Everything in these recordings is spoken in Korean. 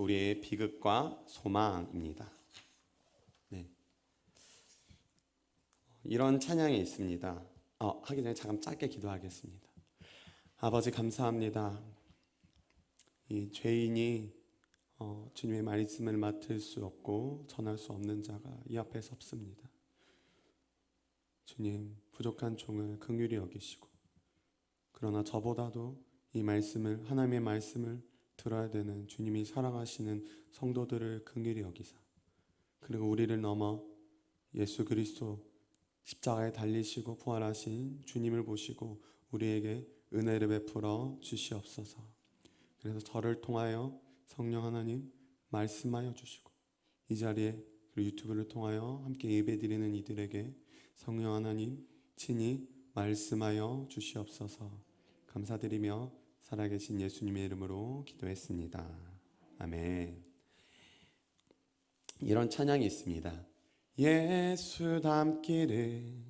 우리의 비극과 소망입니다. 네. 이런 찬양이 있습니다. 하기 전에 잠깐 짧게 기도하겠습니다. 아버지 감사합니다. 이 죄인이 주님의 말씀을 맡을 수 없고 전할 수 없는 자가 이 앞에 섭습니다. 주님, 부족한 종을 긍휼히 여기시고, 그러나 저보다도 이 말씀을, 하나님의 말씀을 들어야 되는 주님이 사랑하시는 성도들을 긍휼히 여기사, 그리고 우리를 넘어 예수 그리스도 십자가에 달리시고 부활하신 주님을 보시고 우리에게 은혜를 베풀어 주시옵소서. 그래서 저를 통하여 성령 하나님 말씀하여 주시고, 이 자리에 그리고 유튜브를 통하여 함께 예배드리는 이들에게 성령 하나님 친히 말씀하여 주시옵소서. 감사드리며 살아계신 예수님의 이름으로 기도했습니다. 아멘. 이런 찬양이 있습니다. 예수 닮기를,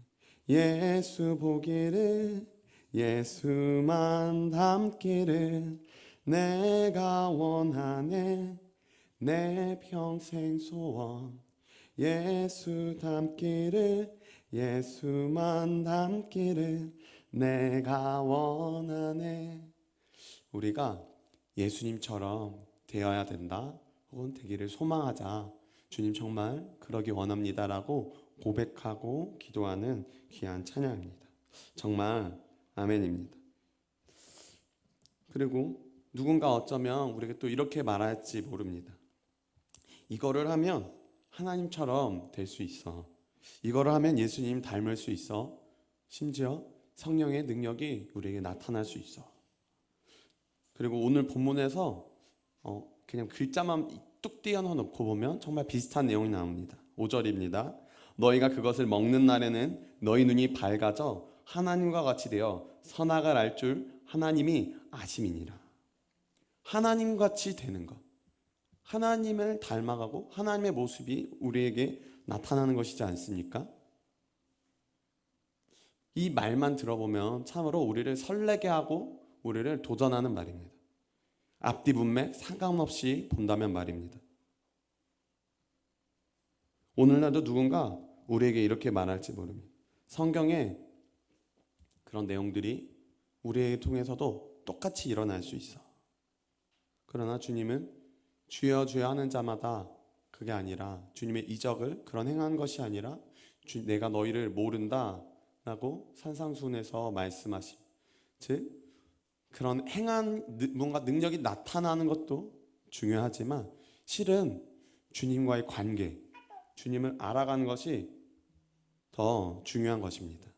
예수 보기를, 예수만 닮기를 내가 원하네, 내 평생 소원. 예수 닮기를, 예수만 닮기를 내가 원하네. 우리가 예수님처럼 되어야 된다, 혹은 되기를 소망하자, 주님 정말 그러기 원합니다라고 고백하고 기도하는 귀한 찬양입니다. 정말 아멘입니다. 그리고 누군가 어쩌면 우리가 또 이렇게 말할지 모릅니다. 이거를 하면 하나님처럼 될 수 있어. 이거를 하면 예수님 닮을 수 있어. 심지어 성령의 능력이 우리에게 나타날 수 있어. 그리고 오늘 본문에서 그냥 글자만 뚝 띄어놓고 보면 정말 비슷한 내용이 나옵니다. 5절입니다. 너희가 그것을 먹는 날에는 너희 눈이 밝아져 하나님과 같이 되어 선악을 알 줄 하나님이 아심이니라. 하나님같이 되는 것, 하나님을 닮아가고 하나님의 모습이 우리에게 나타나는 것이지 않습니까? 이 말만 들어보면 참으로 우리를 설레게 하고 우리를 도전하는 말입니다. 앞뒤 문맥 상관없이 본다면 말입니다. 오늘날도 누군가 우리에게 이렇게 말할지 모릅니다. 성경에 그런 내용들이 우리에게 통해서도 똑같이 일어날 수 있어. 그러나 주님은 주여 주여 하는 자마다, 그게 아니라 주님의 이적을 그런 행한 것이 아니라 내가 너희를 모른다 라고 산상수훈에서 말씀하심. 즉 그런 행한 뭔가 능력이 나타나는 것도 중요하지만 실은 주님과의 관계, 주님을 알아가는 것이 더 중요한 것입니다.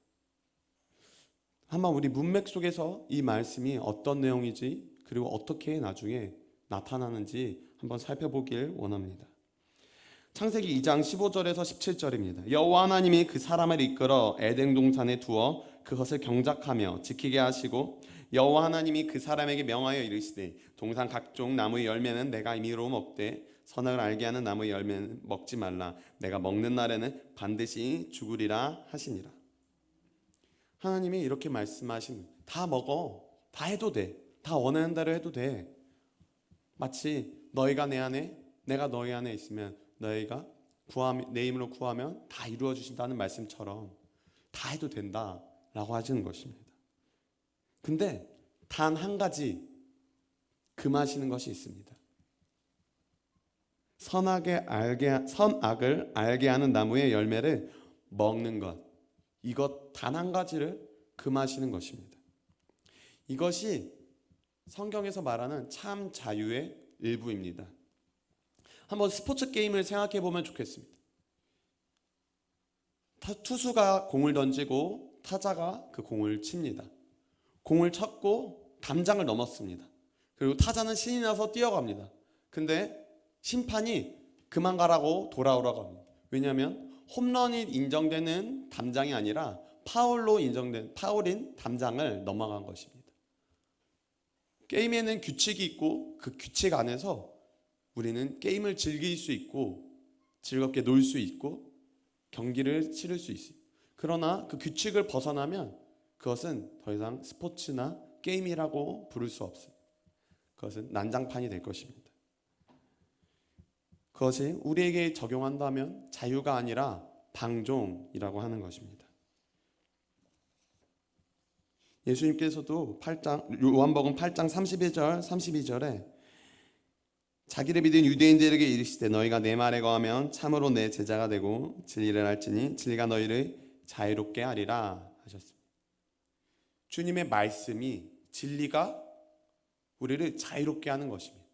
한번 우리 문맥 속에서 이 말씀이 어떤 내용이지, 그리고 어떻게 나중에 나타나는지 한번 살펴보길 원합니다. 창세기 2장 15절에서 17절입니다. 여호와 하나님이 그 사람을 이끌어 에덴 동산에 두어 그것을 경작하며 지키게 하시고, 여호와 하나님이 그 사람에게 명하여 이르시되 동산 각종 나무의 열매는 내가 임의로 먹되 선악을 알게 하는 나무의 열매는 먹지 말라. 내가 먹는 날에는 반드시 죽으리라 하시니라. 하나님이 이렇게 말씀하신, 다 먹어, 다 해도 돼, 다 원하는 대로 해도 돼. 마치 너희가 내 안에, 내가 너희 안에 있으면 너희가 내 이름으로 구하면 다 이루어 주신다는 말씀처럼 다 해도 된다라고 하시는 것입니다. 근데 단 한 가지 금하시는 것이 있습니다. 선악을 알게 하는 나무의 열매를 먹는 것, 이것 단 한 가지를 금하시는 것입니다. 이것이 성경에서 말하는 참 자유의 일부입니다. 한번 스포츠 게임을 생각해 보면 좋겠습니다. 투수가 공을 던지고 타자가 그 공을 칩니다. 공을 쳤고 담장을 넘었습니다. 그리고 타자는 신이 나서 뛰어갑니다. 근데 심판이 그만 가라고 돌아오라고 합니다. 왜냐하면 홈런이 인정되는 담장이 아니라 파울인 담장을 넘어간 것입니다. 게임에는 규칙이 있고 그 규칙 안에서 우리는 게임을 즐길 수 있고 즐겁게 놀 수 있고 경기를 치를 수 있어요. 그러나 그 규칙을 벗어나면 그것은 더 이상 스포츠나 게임이라고 부를 수 없어요. 그것은 난장판이 될 것입니다. 그것이 우리에게 적용한다면 자유가 아니라 방종이라고 하는 것입니다. 예수님께서도 요한복음 8장 31절 32절에 자기를 믿은 유대인들에게 이르시되 너희가 내 말에 거하면 참으로 내 제자가 되고 진리를 알지니 진리가 너희를 자유롭게 하리라 하셨습니다. 주님의 말씀이 진리가 우리를 자유롭게 하는 것입니다.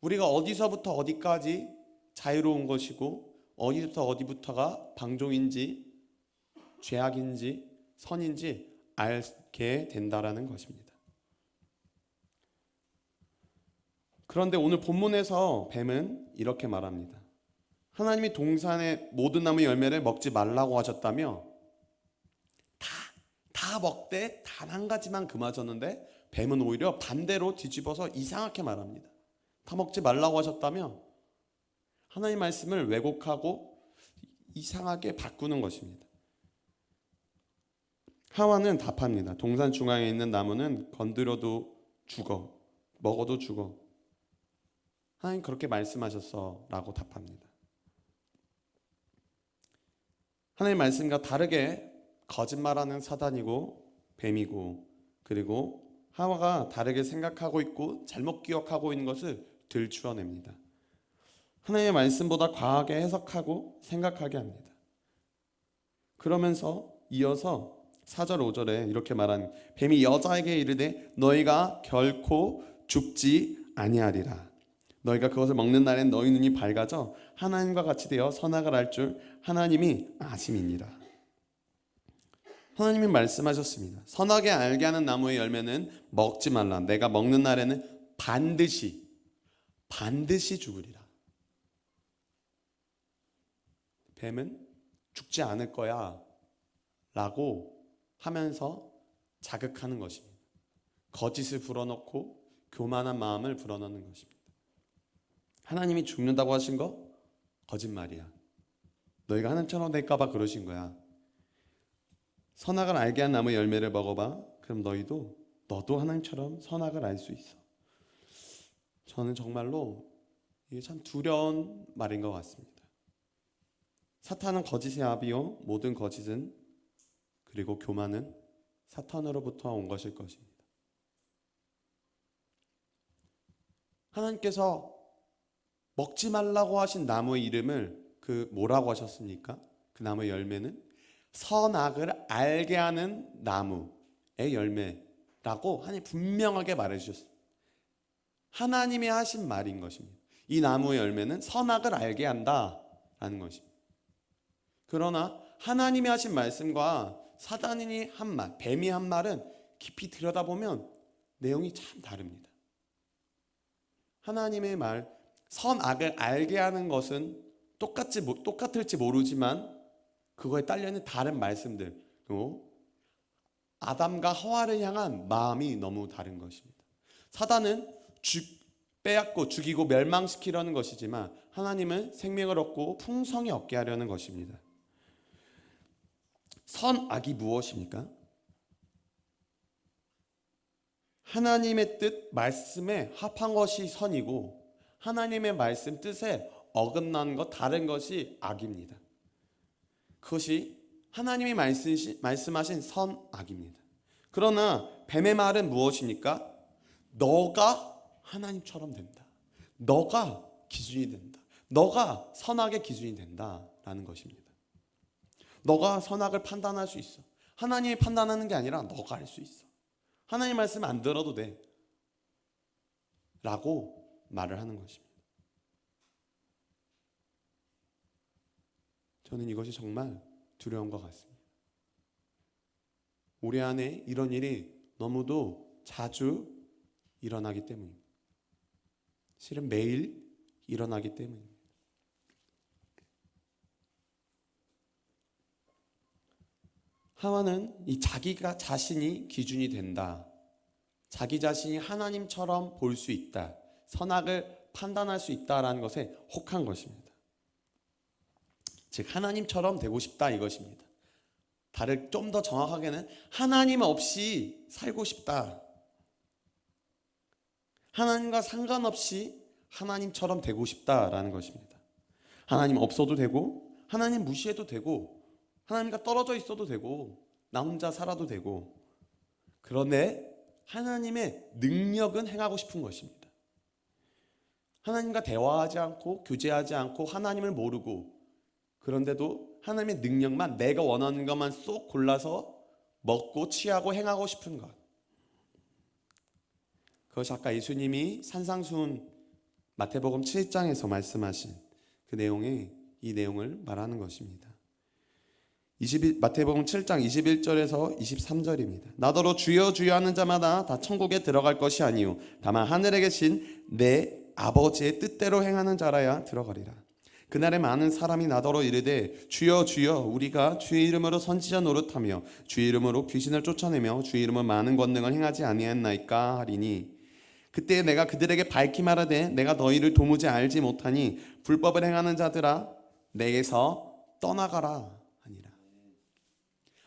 우리가 어디서부터 어디까지 자유로운 것이고 어디부터 어디부터가 방종인지 죄악인지 선인지 알게 된다라는 것입니다. 그런데 오늘 본문에서 뱀은 이렇게 말합니다. 하나님이 동산의 모든 나무 열매를 먹지 말라고 하셨다며 다 먹되 단 한 가지만 금하셨는데 뱀은 오히려 반대로 뒤집어서 이상하게 말합니다. 다 먹지 말라고 하셨다며 하나님 말씀을 왜곡하고 이상하게 바꾸는 것입니다. 하와는 답합니다. 동산 중앙에 있는 나무는 건드려도 죽어, 먹어도 죽어. 하나님 그렇게 말씀하셨어 라고 답합니다. 하나님 말씀과 다르게 거짓말하는 사단이고 뱀이고 그리고 하와가 다르게 생각하고 있고 잘못 기억하고 있는 것을 들추어냅니다. 하나님의 말씀보다 과하게 해석하고 생각하게 합니다. 그러면서 이어서 4절 5절에 이렇게 말하는 뱀이 여자에게 이르되 너희가 결코 죽지 아니하리라. 너희가 그것을 먹는 날엔 너희 눈이 밝아져 하나님과 같이 되어 선악을 알 줄 하나님이 아심이니라. 하나님이 말씀하셨습니다. 선악을 알게 하는 나무의 열매는 먹지 말라. 내가 먹는 날에는 반드시 죽으리라. 뱀은 죽지 않을 거야 라고 하면서 자극하는 것입니다. 거짓을 불어넣고 교만한 마음을 불어넣는 것입니다. 하나님이 죽는다고 하신 거 거짓말이야. 너희가 하나님처럼 될까 봐 그러신 거야. 선악을 알게 한 나무 열매를 먹어봐. 그럼 너도 하나님처럼 선악을 알 수 있어. 저는 정말로 이게 참 두려운 말인 것 같습니다. 사탄은 거짓의 아비요 모든 거짓은 그리고 교만은 사탄으로부터 온 것일 것입니다. 하나님께서 먹지 말라고 하신 나무의 이름을 뭐라고 하셨습니까? 그 나무의 열매는 선악을 알게 하는 나무의 열매라고 하나님 분명하게 말해주셨습니다. 하나님이 하신 말인 것입니다. 이 나무의 열매는 선악을 알게 한다라는 것입니다. 그러나 하나님이 하신 말씀과 사단이 한 말, 뱀이 한 말은 깊이 들여다보면 내용이 참 다릅니다. 하나님의 말, 선악을 알게 하는 것은 똑같을지 모르지만 그거에 딸려있는 다른 말씀들, 아담과 하와를 향한 마음이 너무 다른 것입니다. 사단은 빼앗고 죽이고 멸망시키려는 것이지만 하나님은 생명을 얻고 풍성히 얻게 하려는 것입니다. 선악이 무엇입니까? 하나님의 뜻, 말씀에 합한 것이 선이고 하나님의 말씀 뜻에 어긋난 것, 다른 것이 악입니다. 그것이 하나님이 말씀하신 선악입니다. 그러나 뱀의 말은 무엇입니까? 너가 하나님처럼 된다. 너가 기준이 된다. 너가 선악의 기준이 된다라는 것입니다. 너가 선악을 판단할 수 있어. 하나님이 판단하는 게 아니라 너가 할 수 있어. 하나님 말씀 안 들어도 돼. 라고 말을 하는 것입니다. 저는 이것이 정말 두려운 것 같습니다. 우리 안에 이런 일이 너무도 자주 일어나기 때문입니다. 실은 매일 일어나기 때문입니다. 하와는 이 자기가 자신이 기준이 된다. 자기 자신이 하나님처럼 볼 수 있다. 선악을 판단할 수 있다라는 것에 혹한 것입니다. 즉 하나님처럼 되고 싶다 이것입니다. 좀 더 정확하게는 하나님 없이 살고 싶다. 하나님과 상관없이 하나님처럼 되고 싶다라는 것입니다. 하나님 없어도 되고, 하나님 무시해도 되고, 하나님과 떨어져 있어도 되고, 나 혼자 살아도 되고. 그런데 하나님의 능력은 행하고 싶은 것입니다. 하나님과 대화하지 않고 교제하지 않고 하나님을 모르고, 그런데도 하나님의 능력만, 내가 원하는 것만 쏙 골라서 먹고 취하고 행하고 싶은 것. 그것이 아까 예수님이 산상수훈 마태복음 7장에서 말씀하신 그 내용에 이 내용을 말하는 것입니다. 마태복음 7장 21절에서 23절입니다. 나더러 주여 주여 하는 자마다 다 천국에 들어갈 것이 아니요 다만 하늘에 계신 내 아버지의 뜻대로 행하는 자라야 들어가리라. 그날에 많은 사람이 나더러 이르되 주여 주여 우리가 주의 이름으로 선지자 노릇하며 주의 이름으로 귀신을 쫓아내며 주의 이름으로 많은 권능을 행하지 아니하였나이까 하리니, 그때 내가 그들에게 밝히 말하되 내가 너희를 도무지 알지 못하니 불법을 행하는 자들아 내게서 떠나가라 하니라.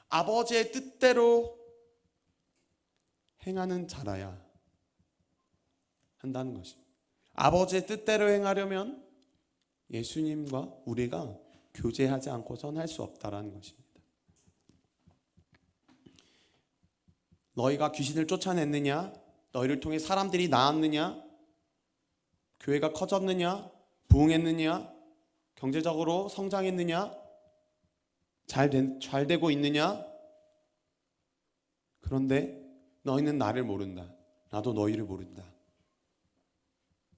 아버지의 뜻대로 행하는 자라야 한다는 것입니다. 아버지의 뜻대로 행하려면 예수님과 우리가 교제하지 않고선 할 수 없다라는 것입니다. 너희가 귀신을 쫓아냈느냐? 너희를 통해 사람들이 나았느냐? 교회가 커졌느냐? 부흥했느냐? 경제적으로 성장했느냐? 잘 되고 있느냐? 그런데 너희는 나를 모른다. 나도 너희를 모른다.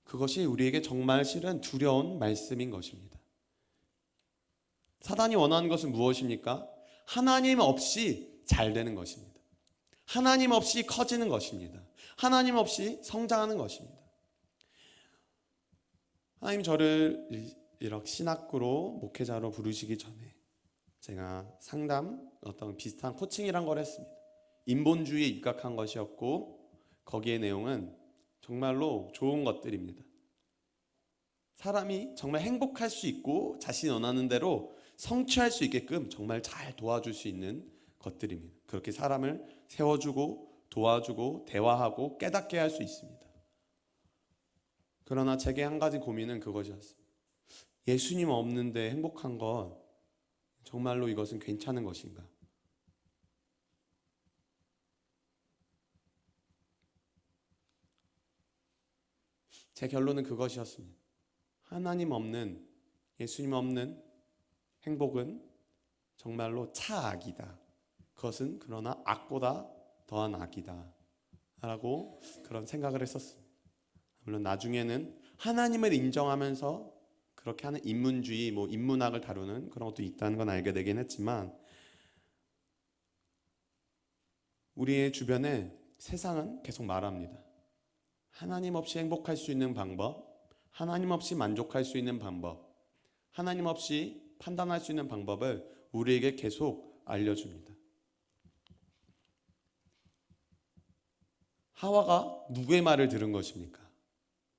그것이 우리에게 정말 실은 두려운 말씀인 것입니다. 사단이 원하는 것은 무엇입니까? 하나님 없이 잘 되는 것입니다. 하나님 없이 커지는 것입니다. 하나님 없이 성장하는 것입니다. 하나님 저를 이렇게 신학구로 목회자로 부르시기 전에 제가 상담, 어떤 비슷한 코칭이란 걸 했습니다. 인본주의에 입각한 것이었고, 거기의 내용은 정말로 좋은 것들입니다. 사람이 정말 행복할 수 있고 자신이 원하는 대로 성취할 수 있게끔 정말 잘 도와줄 수 있는 것들입니다. 그렇게 사람을 세워주고 도와주고 대화하고 깨닫게 할 수 있습니다. 그러나 제게 한 가지 고민은 그것이었습니다. 예수님 없는데 행복한 것, 정말로 이것은 괜찮은 것인가? 제 결론은 그것이었습니다. 하나님 없는, 예수님 없는 행복은 정말로 차악이다. 그것은 그러나 악보다 더한 악이다 라고 그런 생각을 했었습니다. 물론 나중에는 하나님을 인정하면서 그렇게 하는 인문주의, 인문학을 다루는 그런 것도 있다는 건 알게 되긴 했지만, 우리의 주변에 세상은 계속 말합니다. 하나님 없이 행복할 수 있는 방법, 하나님 없이 만족할 수 있는 방법, 하나님 없이 판단할 수 있는 방법을 우리에게 계속 알려줍니다. 하와가 누구의 말을 들은 것입니까?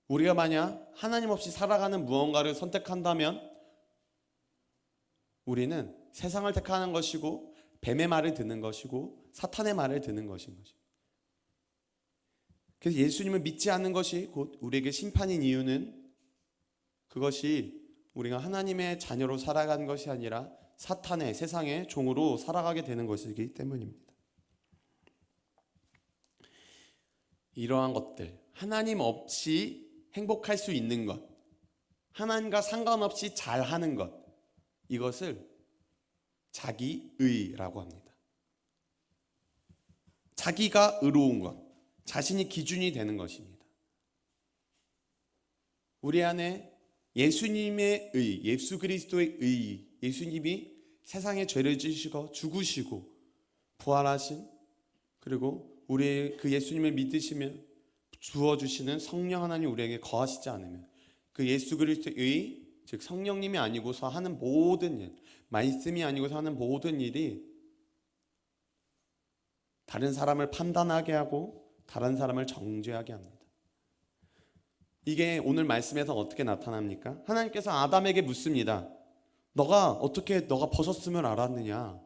우리가 만약 하나님 없이 살아가는 무언가를 선택한다면 우리는 세상을 택하는 것이고 뱀의 말을 듣는 것이고 사탄의 말을 듣는 것인 것입니다. 그래서 예수님을 믿지 않는 것이 곧 우리에게 심판인 이유는, 그것이 우리가 하나님의 자녀로 살아가는 것이 아니라 사탄의, 세상의 종으로 살아가게 되는 것이기 때문입니다. 이러한 것들, 하나님 없이 행복할 수 있는 것, 하나님과 상관없이 잘하는 것, 이것을 자기의라고 합니다. 자기가 의로운 것, 자신이 기준이 되는 것입니다. 우리 안에 예수님의 의, 예수 그리스도의 의, 예수님이 세상의 죄를 지시고 죽으시고 부활하신, 그리고 우리 그 예수님을 믿으시면 주어주시는 성령 하나님 우리에게 거하시지 않으면, 그 예수 그리스도의 의, 즉 성령님이 아니고서 하는 모든 일, 말씀이 아니고서 하는 모든 일이 다른 사람을 판단하게 하고 다른 사람을 정죄하게 합니다. 이게 오늘 말씀에서 어떻게 나타납니까? 하나님께서 아담에게 묻습니다. 너가 벗었음을 알았느냐?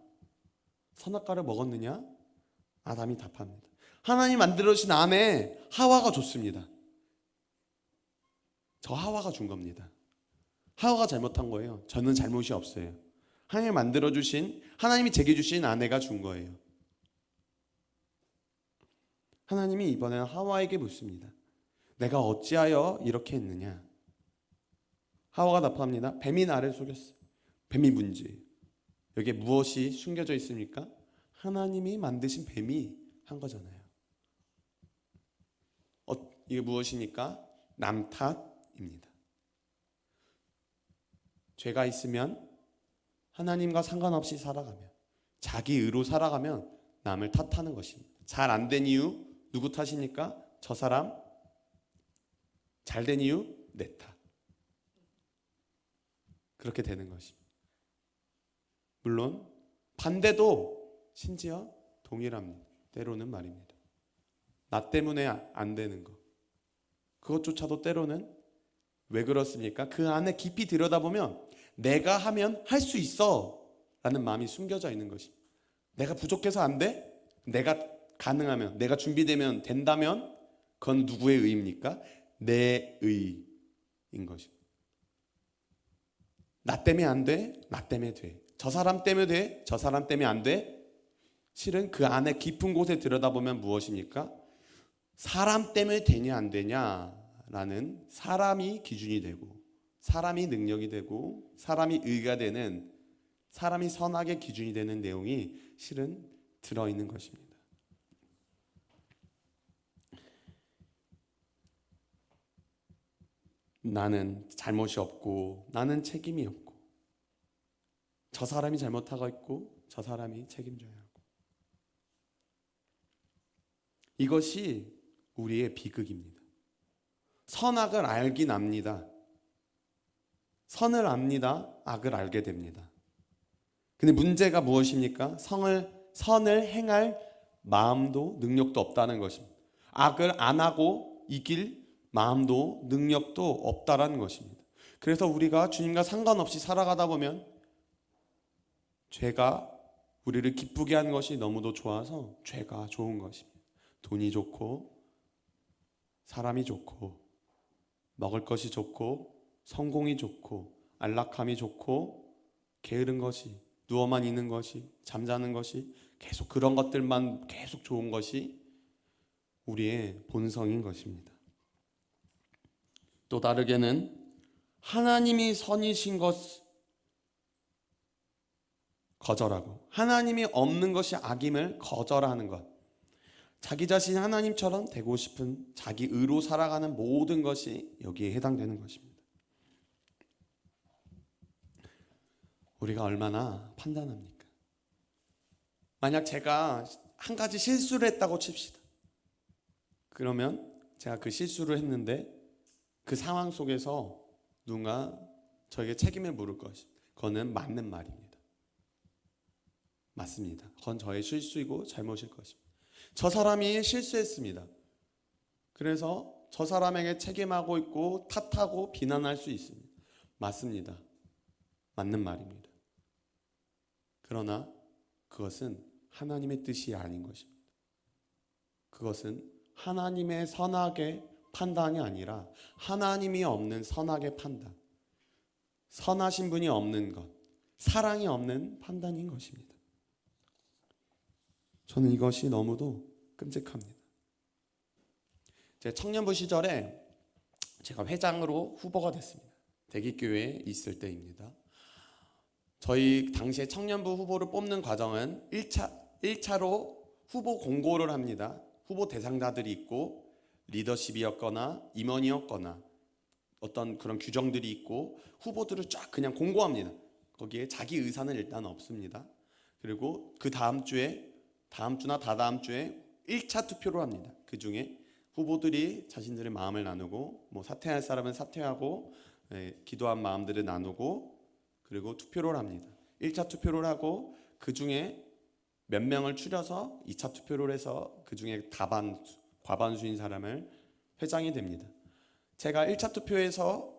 선악과를 먹었느냐? 아담이 답합니다. 하나님 만들어주신 아내 하와가 줬습니다. 저 하와가 준 겁니다. 하와가 잘못한 거예요. 저는 잘못이 없어요. 하나님이 만들어주신, 하나님이 제게 주신 아내가 준 거예요. 하나님이 이번에는 하와에게 묻습니다. 내가 어찌하여 이렇게 했느냐? 하와가 답합니다. 뱀이 나를 속였어. 뱀이 문제예요. 여기에 무엇이 숨겨져 있습니까? 하나님이 만드신 뱀이 한 거잖아요. 이게 무엇입니까? 남 탓입니다. 죄가 있으면 하나님과 상관없이 살아가면, 자기 의로 살아가면 남을 탓하는 것입니다. 잘 안 된 이유 누구 탓입니까? 저 사람. 잘 된 이유 내 탓. 그렇게 되는 것입니다. 물론 반대도 심지어 동일합니다. 때로는 말입니다. 나 때문에 안 되는 것, 그것조차도 때로는 왜 그렇습니까? 그 안에 깊이 들여다보면 내가 하면 할 수 있어 라는 마음이 숨겨져 있는 것입니다. 내가 부족해서 안 돼? 내가 가능하면, 내가 준비되면 된다면 그건 누구의 의입니까? 내 의인 것입니다. 나 때문에 안 돼? 나 때문에 돼. 저 사람 때문에 돼? 저 사람 때문에 안 돼? 실은 그 안에 깊은 곳에 들여다보면 무엇입니까? 사람 때문에 되냐 안 되냐라는 사람이 기준이 되고, 사람이 능력이 되고, 사람이 의가 되는, 사람이 선악의 기준이 되는 내용이 실은 들어있는 것입니다. 나는 잘못이 없고 나는 책임이 없고, 저 사람이 잘못하고 있고 저 사람이 책임져야 하고, 이것이 우리의 비극입니다. 선악을 알긴 압니다. 선을 압니다. 악을 알게 됩니다. 근데 문제가 무엇입니까? 선을 행할 마음도 능력도 없다는 것입니다. 악을 안 하고 이길 마음도 능력도 없다라는 것입니다. 그래서 우리가 주님과 상관없이 살아가다 보면 죄가 우리를 기쁘게 하는 것이 너무도 좋아서 죄가 좋은 것입니다. 돈이 좋고 사람이 좋고 먹을 것이 좋고 성공이 좋고 안락함이 좋고 게으른 것이, 누워만 있는 것이, 잠자는 것이, 계속 그런 것들만 계속 좋은 것이 우리의 본성인 것입니다. 또 다르게는 하나님이 선이신 것 거절하고, 하나님이 없는 것이 악임을 거절하는 것, 자기 자신이 하나님처럼 되고 싶은 자기 의로 살아가는 모든 것이 여기에 해당되는 것입니다. 우리가 얼마나 판단합니까? 만약 제가 한 가지 실수를 했다고 칩시다. 그러면 제가 그 실수를 했는데 그 상황 속에서 누군가 저에게 책임을 물을 것이, 그거는 맞는 말입니다. 맞습니다. 그건 저의 실수이고 잘못일 것입니다. 저 사람이 실수했습니다. 그래서 저 사람에게 책임하고 있고 탓하고 비난할 수 있습니다. 맞습니다. 맞는 말입니다. 그러나 그것은 하나님의 뜻이 아닌 것입니다. 그것은 하나님의 선악의 판단이 아니라 하나님이 없는 선악의 판단, 선하신 분이 없는 것, 사랑이 없는 판단인 것입니다. 저는 이것이 너무도 끔찍합니다. 제 청년부 시절에 제가 회장으로 후보가 됐습니다. 대기교회에 있을 때입니다. 저희 당시에 청년부 후보를 뽑는 과정은 1차로 후보 공고를 합니다. 후보 대상자들이 있고 리더십이었거나 임원이었거나 어떤 그런 규정들이 있고 후보들을 쫙 그냥 공고합니다. 거기에 자기 의사는 일단 없습니다. 그리고 그 다음 주나 다다음 주에 1차 투표를 합니다. 그 중에 후보들이 자신들의 마음을 나누고, 사퇴할 사람은 사퇴하고, 기도한 마음들을 나누고, 그리고 투표를 합니다. 1차 투표를 하고 그 중에 몇 명을 추려서 2차 투표를 해서 그 중에 과반수인 사람을 회장이 됩니다. 제가 1차 투표에서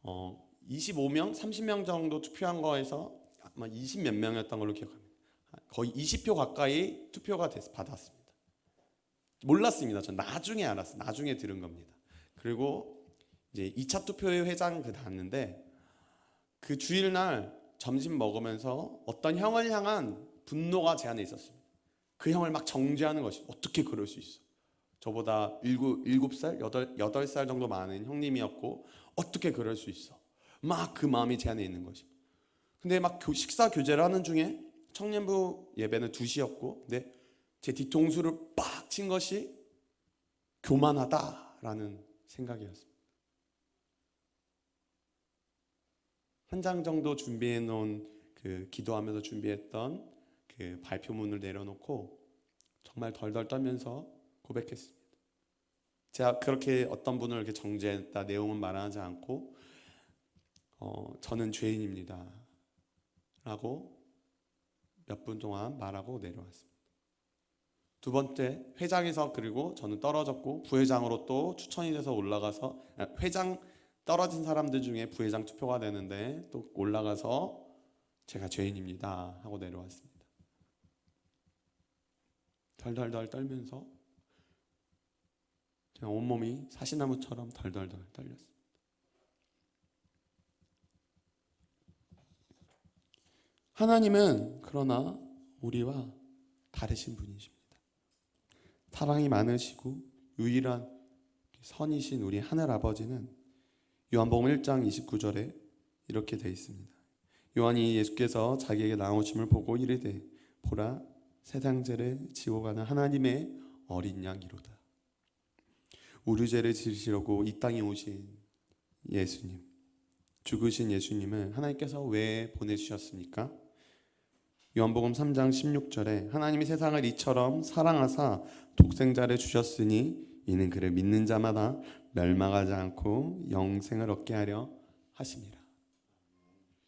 25명, 30명 정도 투표한 거에서 아마 20 몇 명이었던 걸로 기억합니다. 거의 20표 가까이 투표가 받았습니다. 몰랐습니다. 전 나중에 알았어요. 나중에 들은 겁니다. 그리고 이제 2차 투표의 회장 났는데 그 주일날 점심 먹으면서 어떤 형을 향한 분노가 제 안에 있었습니다. 그 형을 막 정죄하는 것이 어떻게 그럴 수 있어? 저보다 7살, 8살 정도 많은 형님이었고 어떻게 그럴 수 있어? 막 그 마음이 제 안에 있는 것입니다. 근데 막 식사 교제를 하는 중에 청년부 예배는 2시였고 근데 제 뒤통수를 빡 친 것이 교만하다라는 생각이었습니다. 한 장 정도 준비해 놓은 그 기도하면서 준비했던 그 발표문을 내려놓고 정말 덜덜 떨면서 고백했습니다. 제가 그렇게 어떤 분을 이렇게 정죄했다 내용은 말하지 않고 저는 죄인입니다 라고 몇 분 동안 말하고 내려왔습니다. 두 번째 회장에서 그리고 저는 떨어졌고 부회장으로 또 추천이 돼서 올라가서 회장 떨어진 사람들 중에 부회장 투표가 되는데 또 올라가서 제가 죄인입니다 하고 내려왔습니다. 덜덜덜 떨면서 제가 온몸이 사시나무처럼 덜덜덜 떨렸습니다. 하나님은 그러나 우리와 다르신 분이십니다. 사랑이 많으시고 유일한 선이신 우리 하늘아버지는 요한복음 1장 29절에 이렇게 되어 있습니다. 요한이 예수께서 자기에게 나오심을 보고 이르되 보라 세상 죄를 지고 가는 하나님의 어린 양이로다. 우리 죄를 지으시려고 이 땅에 오신 예수님, 죽으신 예수님을 하나님께서 왜 보내주셨습니까? 요한복음 3장 16절에 하나님이 세상을 이처럼 사랑하사 독생자를 주셨으니 이는 그를 믿는 자마다 멸망하지 않고 영생을 얻게 하려 하심이라.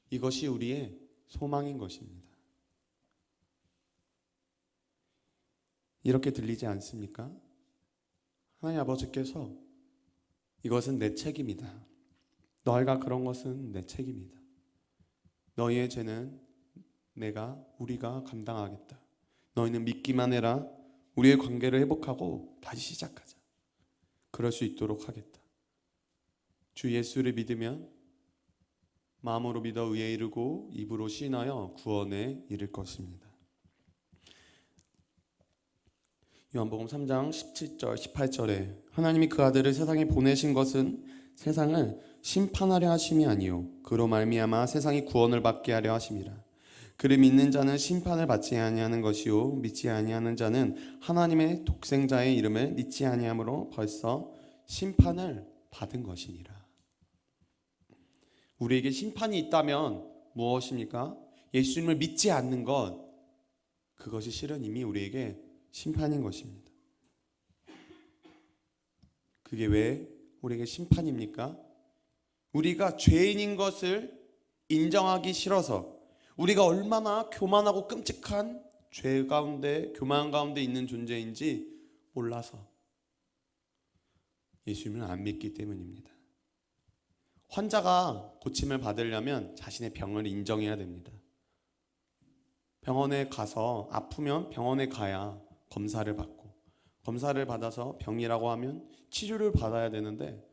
이것이 우리의 소망인 것입니다. 이렇게 들리지 않습니까? 하나님 아버지께서 이것은 내 책임이다. 너희가 그런 것은 내 책임이다. 너희의 죄는 우리가 감당하겠다. 너희는 믿기만 해라. 우리의 관계를 회복하고 다시 시작하자. 그럴 수 있도록 하겠다. 주 예수를 믿으면 마음으로 믿어 의에 이르고 입으로 시인하여 구원에 이를 것입니다. 요한복음 3장 17절 18절에 하나님이 그 아들을 세상에 보내신 것은 세상을 심판하려 하심이 아니요 그로 말미암아 세상이 구원을 받게 하려 하심이라. 그를 믿는 자는 심판을 받지 아니하는 것이요 믿지 아니하는 자는 하나님의 독생자의 이름을 믿지 아니함으로 벌써 심판을 받은 것이니라. 우리에게 심판이 있다면 무엇입니까? 예수님을 믿지 않는 것, 그것이 실은 이미 우리에게 심판인 것입니다. 그게 왜 우리에게 심판입니까? 우리가 죄인인 것을 인정하기 싫어서 우리가 얼마나 교만하고 끔찍한 죄 가운데, 교만 가운데 있는 존재인지 몰라서 예수님을 안 믿기 때문입니다. 환자가 고침을 받으려면 자신의 병을 인정해야 됩니다. 병원에 가서 아프면 병원에 가야 검사를 받고 검사를 받아서 병이라고 하면 치료를 받아야 되는데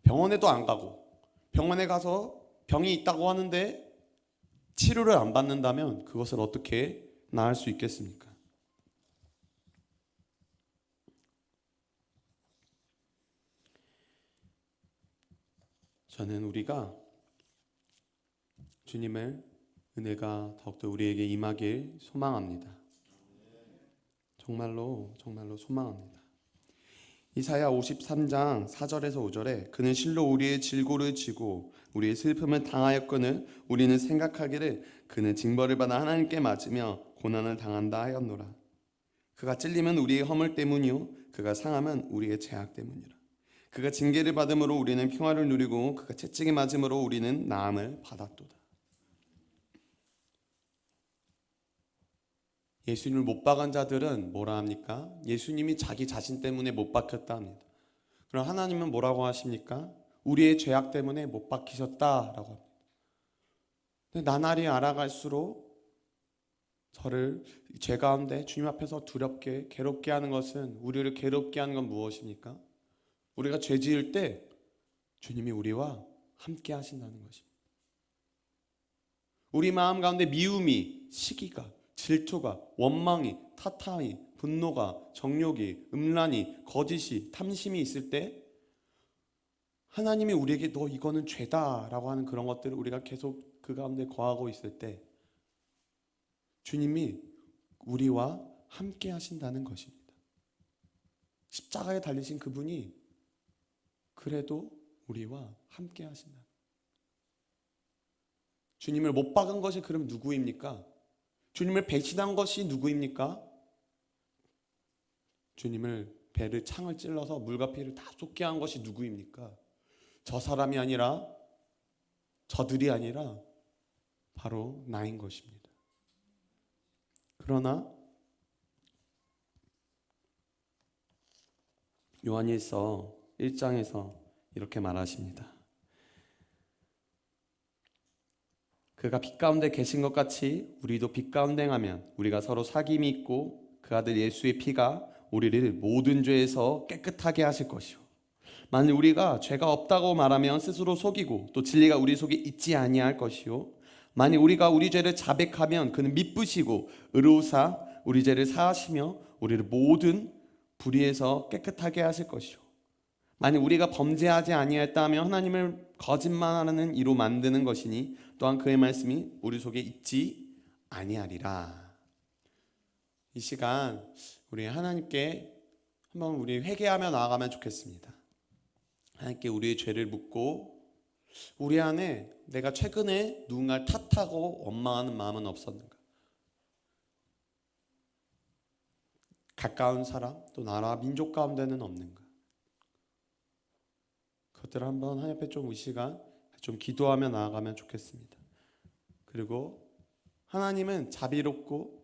병원에도 안 가고 병원에 가서 병이 있다고 하는데 치료를 안 받는다면 그것을 어떻게 나을 수 있겠습니까? 저는 우리가 주님의 은혜가 더욱더 우리에게 임하길 소망합니다. 정말로 소망합니다. 이사야 53장 4절에서 5절에 그는 실로 우리의 질고를 지고 우리의 슬픔을 당하였거늘 우리는 생각하기를 그는 징벌을 받아 하나님께 맞으며 고난을 당한다 하였노라. 그가 찔림은 우리의 허물 때문이요 그가 상함은 우리의 죄악 때문이라. 그가 징계를 받음으로 우리는 평화를 누리고 그가 채찍에 맞음으로 우리는 나음을 받았도다. 예수님을 못 박은 자들은 뭐라 합니까? 예수님이 자기 자신 때문에 못 박혔다 합니다. 그럼 하나님은 뭐라고 하십니까? 우리의 죄악 때문에 못 박히셨다라고 합니다. 근데 나날이 알아갈수록 저를 죄 가운데 주님 앞에서 두렵게 괴롭게 하는 것은 우리를 괴롭게 하는 건 무엇입니까? 우리가 죄 지을 때 주님이 우리와 함께 하신다는 것입니다. 우리 마음 가운데 미움이, 시기가, 질투가, 원망이, 탓함이, 분노가, 정욕이, 음란이, 거짓이, 탐심이 있을 때 하나님이 우리에게 너 이거는 죄다라고 하는 그런 것들을 우리가 계속 그 가운데 거하고 있을 때 주님이 우리와 함께 하신다는 것입니다. 십자가에 달리신 그분이 그래도 우리와 함께 하신다. 주님을 못 박은 것이 그럼 누구입니까? 주님을 배신한 것이 누구입니까? 주님을 배를 창을 찔러서 물과 피를 다 쏟게 한 것이 누구입니까? 저 사람이 아니라, 저들이 아니라 바로 나인 것입니다. 그러나 요한일서 1장에서 이렇게 말하십니다. 그가 빛 가운데 계신 것 같이 우리도 빛 가운데 행하면 우리가 서로 사귐이 있고 그 아들 예수의 피가 우리를 모든 죄에서 깨끗하게 하실 것이요, 만일 우리가 죄가 없다고 말하면 스스로 속이고 또 진리가 우리 속에 있지 아니할 것이요, 만일 우리가 우리 죄를 자백하면 그는 미쁘시고 의로우사 우리 죄를 사하시며 우리를 모든 불의에서 깨끗하게 하실 것이요, 만일 우리가 범죄하지 아니하였다 하면 하나님을 거짓말하는 이로 만드는 것이니 또한 그의 말씀이 우리 속에 있지 아니하리라. 이 시간 우리 하나님께 한번 우리 회개하며 나아가면 좋겠습니다. 하나님께 우리의 죄를 묻고 우리 안에 내가 최근에 누군가를 탓하고 원망하는 마음은 없었는가? 가까운 사람 또 나라 민족 가운데는 없는가? 그것들을 한번 하나님 앞에 좀 이 시간 좀 기도하며 나아가면 좋겠습니다. 그리고 하나님은 자비롭고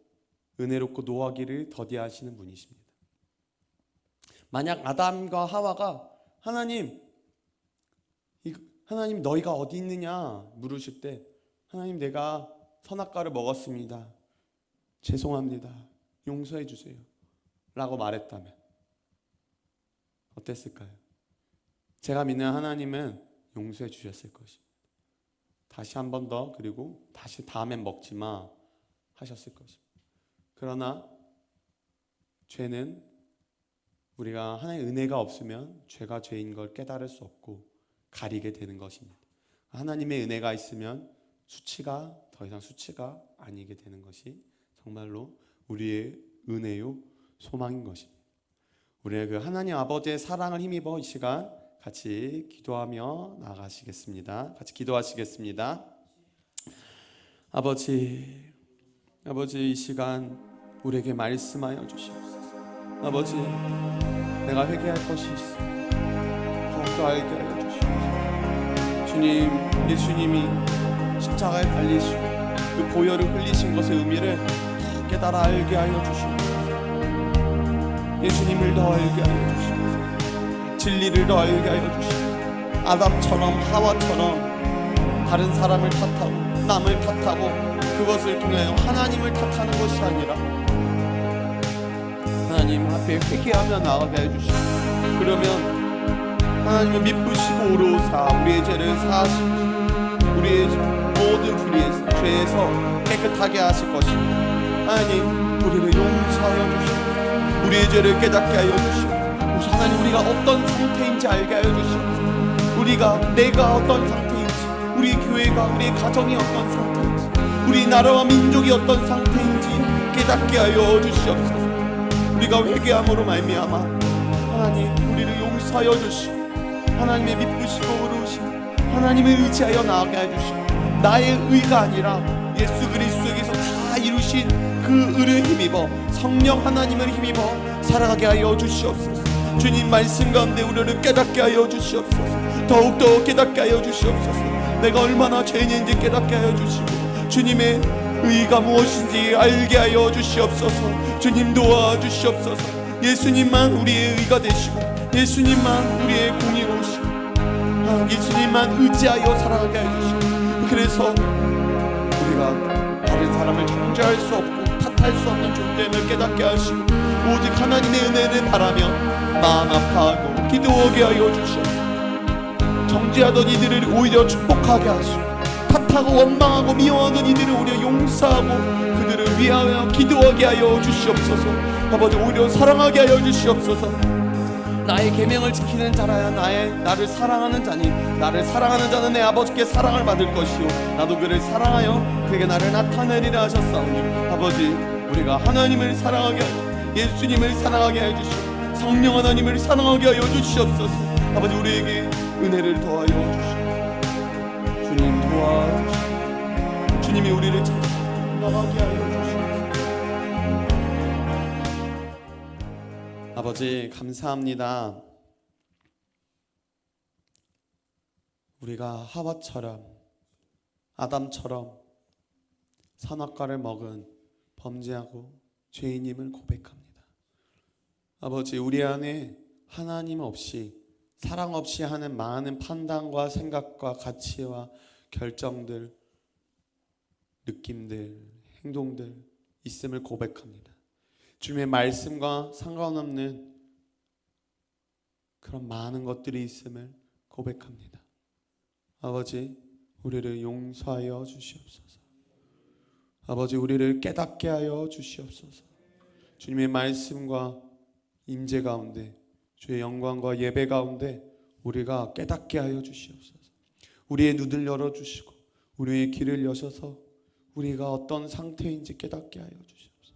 은혜롭고 노하기를 더디하시는 분이십니다. 만약 아담과 하와가 하나님 너희가 어디 있느냐 물으실 때 하나님 내가 선악과를 먹었습니다. 죄송합니다. 용서해 주세요. 라고 말했다면 어땠을까요? 제가 믿는 하나님은 용서해 주셨을 것입니다. 다시 한 번 더 그리고 다시 다음엔 먹지 마 하셨을 것입니다. 그러나 죄는 우리가 하나님의 은혜가 없으면 죄가 죄인 걸 깨달을 수 없고 가리게 되는 것입니다. 하나님의 은혜가 있으면 수치가 더 이상 수치가 아니게 되는 것이 정말로 우리의 은혜요 소망인 것입니다. 우리의 그 하나님 아버지의 사랑을 힘입어 이 시간 같이 기도하며 나가시겠습니다. 같이 기도하시겠습니다. 아버지 이 시간 우리에게 말씀하여 주시옵소서. 아버지 내가 회개할 것이 있어 더욱더 알게 하여 주시옵소서. 주님, 예수님이 십자가에 달리시고 그 보혈을 흘리신 것의 의미를 더 깨달아 알게 하여 주시옵소서. 예수님을 더 알게 하여 주시옵소서. 진리를 더 알게 하여 주시옵소서. 아담처럼 하와처럼 다른 사람을 탓하고 남을 탓하고 그것을 통하여 하나님을 탓하는 것이 아니라 하나님 앞에 회개하며 나아가게 해주시고 그러면 하나님은 미쁘시고 의로우사 우리의 죄를 사하시고 우리의 모든 불의에서 죄에서 깨끗하게 하실 것입니다. 하나님 우리를 용서하여 주시옵소서. 우리의 죄를 깨닫게 하여 주시옵소서. 하나님 우리가 어떤 상태인지 알게 하여 주시옵소서. 내가 어떤 상태인지 우리 교회가 우리의 가정이 어떤 상태인지 우리 나라와 민족이 어떤 상태인지 깨닫게 하여 주시옵소서. 우리가 회개함으로 말미암아 하나님 우리를 용서하여 주시고 하나님의 미쁘시고 의로우신 하나님을 의지하여 나아가게 해주시고 나의 의가 아니라 예수 그리스도에게서 다 이루신 그 의를 힘입어 성령 하나님을 힘입어 살아가게 하여 주시옵소서. 주님 말씀 가운데 우리를 깨닫게 하여 주시옵소서. 더욱더 깨닫게 하여 주시옵소서. 내가 얼마나 죄인인지 깨닫게 하여 주시고 주님의 의가 무엇인지 알게 하여 주시옵소서. 주님 도와주시옵소서. 예수님만 우리의 의가 되시고 예수님만 우리의 공의로우시고 예수님만 의지하여 살아가게 해주시고 그래서 우리가 다른 사람을 정죄할 수 없고 탓할 수 없는 존재임을 깨닫게 하시고 오직 하나님의 은혜를 바라며 마음 아파하고 기도하게 하여 주시옵소서. 정죄하던 이들을 오히려 축복하게 하시고 탓하고 원망하고 미워하던 이들을 오히려 용서하고 그들을 위하여 기도하게 하여 주시옵소서. 아버지 오히려 사랑하게 하여 주시옵소서. 나의 계명을 지키는 자라야 나를 사랑하는 자니 나를 사랑하는 자는 내 아버지께 사랑을 받을 것이요 나도 그를 사랑하여 그에게 나를 나타내리라 하셨사오니 아버지 우리가 하나님을 사랑하게 하여 예수님을 사랑하게 하여 주시옵소서. 성령 하나님을 사랑하게 하여 주시옵소서. 아버지 우리에게 은혜를 더하여 주시옵소서. 주님 도와주시옵소서. 주님이 우리를 나가게 하여 주시옵소서. 아버지 감사합니다. 우리가 하와처럼 아담처럼 선악과를 먹은 범죄하고 죄인임을 고백합니다. 아버지 우리 안에 하나님 없이 사랑 없이 하는 많은 판단과 생각과 가치와 결정들, 느낌들, 행동들 있음을 고백합니다. 주님의 말씀과 상관없는 그런 많은 것들이 있음을 고백합니다. 아버지 우리를 용서하여 주시옵소서. 아버지 우리를 깨닫게 하여 주시옵소서. 주님의 말씀과 임재 가운데 주의 영광과 예배 가운데 우리가 깨닫게 하여 주시옵소서. 우리의 눈을 열어주시고 우리의 길을 여셔서 우리가 어떤 상태인지 깨닫게 하여 주시옵소서.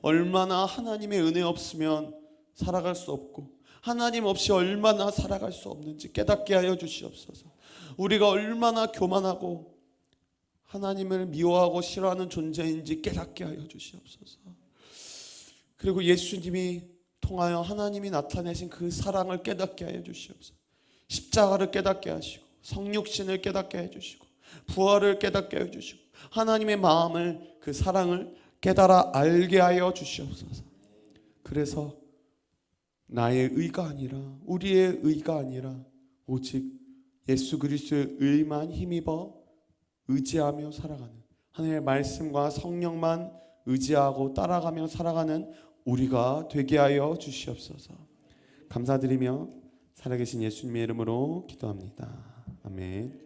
얼마나 하나님의 은혜 없으면 살아갈 수 없고 하나님 없이 얼마나 살아갈 수 없는지 깨닫게 하여 주시옵소서. 우리가 얼마나 교만하고 하나님을 미워하고 싫어하는 존재인지 깨닫게 하여 주시옵소서. 그리고 예수님이 통하여 하나님이 나타내신 그 사랑을 깨닫게 하여 주시옵소서. 십자가를 깨닫게 하시고 성육신을 깨닫게 해주시고 부활을 깨닫게 해주시고 하나님의 마음을 그 사랑을 깨달아 알게 하여 주시옵소서. 그래서 나의 의가 아니라 우리의 의가 아니라 오직 예수 그리스도의 의만 힘입어 의지하며 살아가는 하나님의 말씀과 성령만 의지하고 따라가며 살아가는 우리가 되게 하여 주시옵소서. 감사드리며 살아계신 예수님의 이름으로 기도합니다. 아멘.